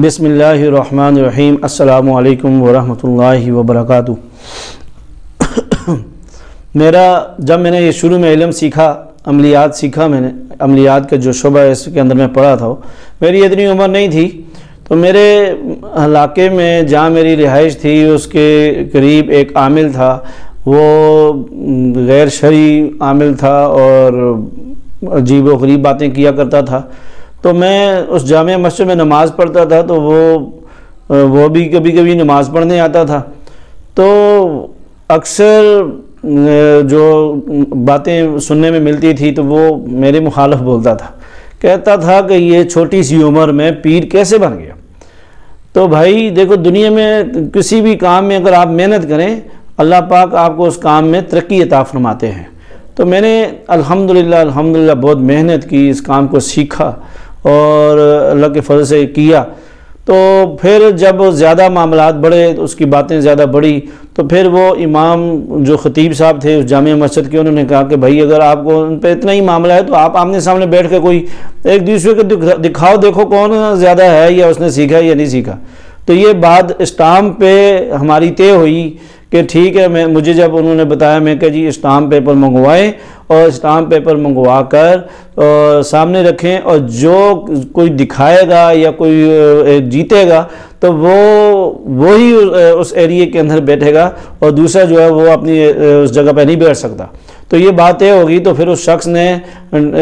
بسم اللہ الرحمن الرحیم۔ السلام علیکم ورحمۃ اللہ وبرکاتہ۔ جب میں نے یہ شروع میں علم سیکھا، عملیات سیکھا، میں نے عملیات کا جو شعبہ ہے اس کے اندر میں پڑھا تھا، میری اتنی عمر نہیں تھی، تو میرے علاقے میں جہاں میری رہائش تھی اس کے قریب ایک عامل تھا، وہ غیر شرعی عامل تھا اور عجیب و غریب باتیں کیا کرتا تھا۔ تو میں اس جامع مسجد میں نماز پڑھتا تھا، تو وہ بھی کبھی کبھی نماز پڑھنے آتا تھا، تو اکثر جو باتیں سننے میں ملتی تھی تو وہ میرے مخالف بولتا تھا، کہتا تھا کہ یہ چھوٹی سی عمر میں پیر کیسے بن گیا۔ تو بھائی دیکھو، دنیا میں کسی بھی کام میں اگر آپ محنت کریں، اللہ پاک آپ کو اس کام میں ترقی عطا فرماتے ہیں۔ تو میں نے الحمدللہ بہت محنت کی، اس کام کو سیکھا اور اللہ کے فضل سے کیا۔ تو پھر جب زیادہ معاملات بڑھے، اس کی باتیں زیادہ بڑھی، تو پھر وہ امام جو خطیب صاحب تھے اس جامع مسجد کے، انہوں نے کہا کہ بھائی اگر آپ کو ان پہ اتنا ہی معاملہ ہے تو آپ آمنے سامنے بیٹھ کے کوئی ایک دوسرے کو دکھاؤ، دیکھو کون زیادہ ہے یا اس نے سیکھا یا نہیں سیکھا۔ تو یہ بات اسٹامپ پہ ہماری طے ہوئی کہ ٹھیک ہے، مجھے جب انہوں نے بتایا، میں کہ جی اسٹامپ پیپر منگوائیں اور اسٹامپ پیپر منگوا کر سامنے رکھیں، اور جو کوئی دکھائے گا یا کوئی جیتے گا تو وہی اس ایریے کے اندر بیٹھے گا، اور دوسرا جو ہے وہ اپنی اس جگہ پہ نہیں بیٹھ سکتا۔ تو یہ بات طے ہوگی۔ تو پھر اس شخص نے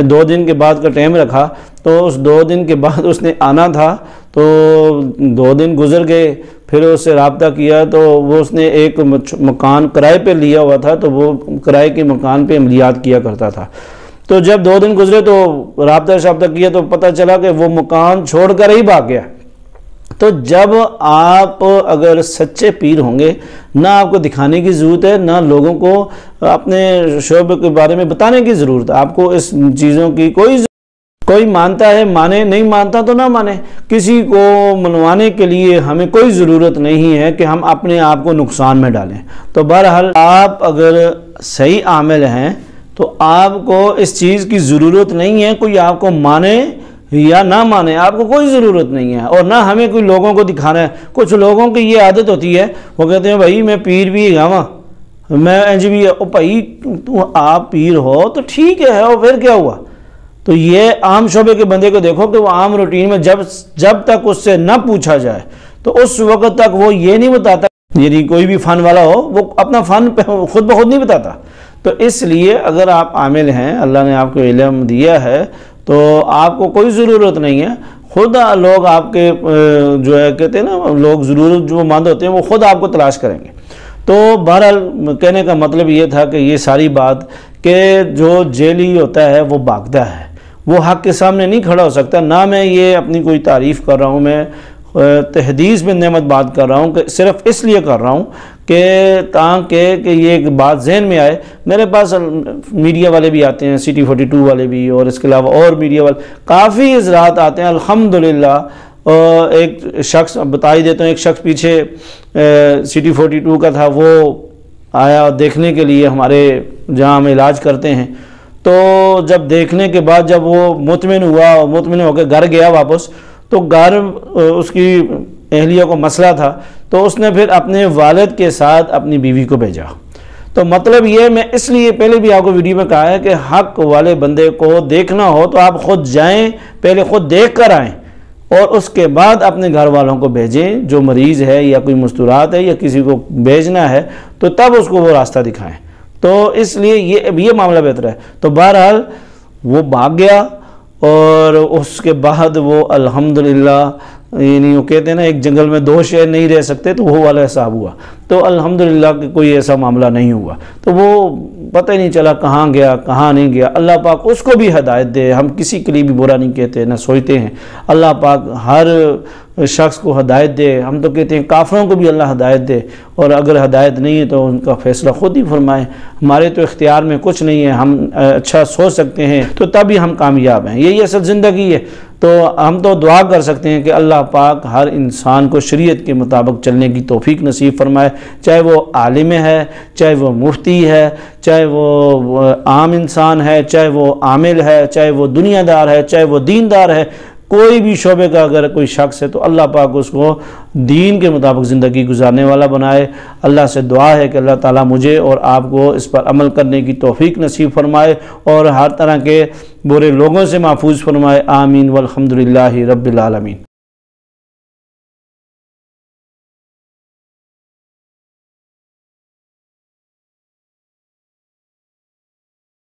2 دن کے بعد کا ٹائم رکھا، تو اس 2 دن کے بعد اس نے آنا تھا، تو 2 دن گزر گئے، پھر اس سے رابطہ کیا، تو وہ اس نے ایک مکان کرائے پہ لیا ہوا تھا، تو وہ کرائے کے مکان پہ عملیات کیا کرتا تھا۔ تو جب 2 دن گزرے تو رابطہ کیا، تو پتہ چلا کہ وہ مکان چھوڑ کر ہی بھاگ گیا۔ تو جب آپ اگر سچے پیر ہوں گے، نہ آپ کو دکھانے کی ضرورت ہے، نہ لوگوں کو اپنے شعبے کے بارے میں بتانے کی ضرورت ہے، آپ کو اس چیزوں کی کوئی مانتا ہے مانے، نہیں مانتا تو نہ مانے، کسی کو منوانے کے لیے ہمیں کوئی ضرورت نہیں ہے کہ ہم اپنے آپ کو نقصان میں ڈالیں۔ تو بہرحال آپ اگر صحیح عامل ہیں تو آپ کو اس چیز کی ضرورت نہیں ہے، کوئی آپ کو مانے یا نہ مانے، آپ کو کوئی ضرورت نہیں ہے، اور نہ ہمیں کوئی لوگوں کو دکھانا ہے۔ کچھ لوگوں کی یہ عادت ہوتی ہے، وہ کہتے ہیں بھائی میں پیر بھی گاواں، میں انج بھی، او بھائی آپ پیر ہو تو ٹھیک ہے، اور پھر کیا ہوا؟ تو یہ عام شعبے کے بندے کو دیکھو کہ وہ عام روٹین میں جب تک اس سے نہ پوچھا جائے تو اس وقت تک وہ یہ نہیں بتاتا، یعنی کوئی بھی فن والا ہو وہ اپنا فن خود بخود نہیں بتاتا۔ تو اس لیے اگر آپ عامل ہیں، اللہ نے آپ کو علم دیا ہے، تو آپ کو کوئی ضرورت نہیں ہے، خود لوگ آپ کے جو ہے کہتے ہیں نا، لوگ ضرورت جو مند ہوتے ہیں وہ خود آپ کو تلاش کریں گے۔ تو بہرحال کہنے کا مطلب یہ تھا کہ یہ ساری بات کہ جو جعلی ہوتا ہے وہ بھاگتا ہے، وہ حق کے سامنے نہیں کھڑا ہو سکتا۔ نہ میں یہ اپنی کوئی تعریف کر رہا ہوں، میں تحدیث میں نعمت بات کر رہا ہوں، کہ صرف اس لیے کر رہا ہوں کہ تاکہ یہ ایک بات ذہن میں آئے۔ میرے پاس میڈیا والے بھی آتے ہیں، سٹی 42 والے بھی، اور اس کے علاوہ اور میڈیا والے کافی حضرات آتے ہیں الحمدللہ۔ ایک شخص بتا ہی دیتا ہوں، ایک شخص پیچھے سٹی 42 کا تھا، وہ آیا دیکھنے کے لیے ہمارے جہاں ہم علاج کرتے ہیں۔ تو جب دیکھنے کے بعد جب وہ مطمئن ہوا، مطمئن ہو کے گھر گیا واپس، تو گھر اس کی اہلیہ کو مسئلہ تھا، تو اس نے پھر اپنے والد کے ساتھ اپنی بیوی کو بھیجا۔ تو مطلب یہ، میں اس لیے پہلے بھی آپ کو ویڈیو میں کہا ہے کہ حق والے بندے کو دیکھنا ہو تو آپ خود جائیں، پہلے خود دیکھ کر آئیں، اور اس کے بعد اپنے گھر والوں کو بھیجیں۔ جو مریض ہے یا کوئی مستورات ہے یا کسی کو بھیجنا ہے تو تب اس کو وہ راستہ دکھائیں۔ تو اس لیے یہ معاملہ بہتر ہے۔ تو بہرحال وہ بھاگ گیا، اور اس کے بعد وہ الحمدللہ، یعنی وہ کہتے ہیں نا ایک جنگل میں 2 شیر نہیں رہ سکتے، تو وہ والا حساب ہوا۔ تو الحمدللہ کہ کوئی ایسا معاملہ نہیں ہوا، تو وہ پتہ ہی نہیں چلا کہاں گیا کہاں نہیں گیا۔ اللہ پاک اس کو بھی ہدایت دے، ہم کسی کے لیے بھی برا نہیں کہتے نہ سوچتے ہیں، اللہ پاک ہر شخص کو ہدایت دے۔ ہم تو کہتے ہیں کافروں کو بھی اللہ ہدایت دے، اور اگر ہدایت نہیں ہے تو ان کا فیصلہ خود ہی فرمائے، ہمارے تو اختیار میں کچھ نہیں ہے، ہم اچھا سوچ سکتے ہیں تو تبھی ہم کامیاب ہیں، یہی اصل زندگی ہے۔ تو ہم تو دعا کر سکتے ہیں کہ اللہ پاک ہر انسان کو شریعت کے مطابق چلنے کی توفیق نصیب فرمائے، چاہے وہ عالم ہے، چاہے وہ مفتی ہے، چاہے وہ عام انسان ہے، چاہے وہ عامل ہے، چاہے وہ دنیا دار ہے، چاہے وہ دیندار ہے، کوئی بھی شعبے کا اگر کوئی شخص ہے تو اللہ پاک اس کو دین کے مطابق زندگی گزارنے والا بنائے۔ اللہ سے دعا ہے کہ اللہ تعالیٰ مجھے اور آپ کو اس پر عمل کرنے کی توفیق نصیب فرمائے اور ہر طرح کے برے لوگوں سے محفوظ فرمائے۔ آمین والحمدللہ رب العالمین۔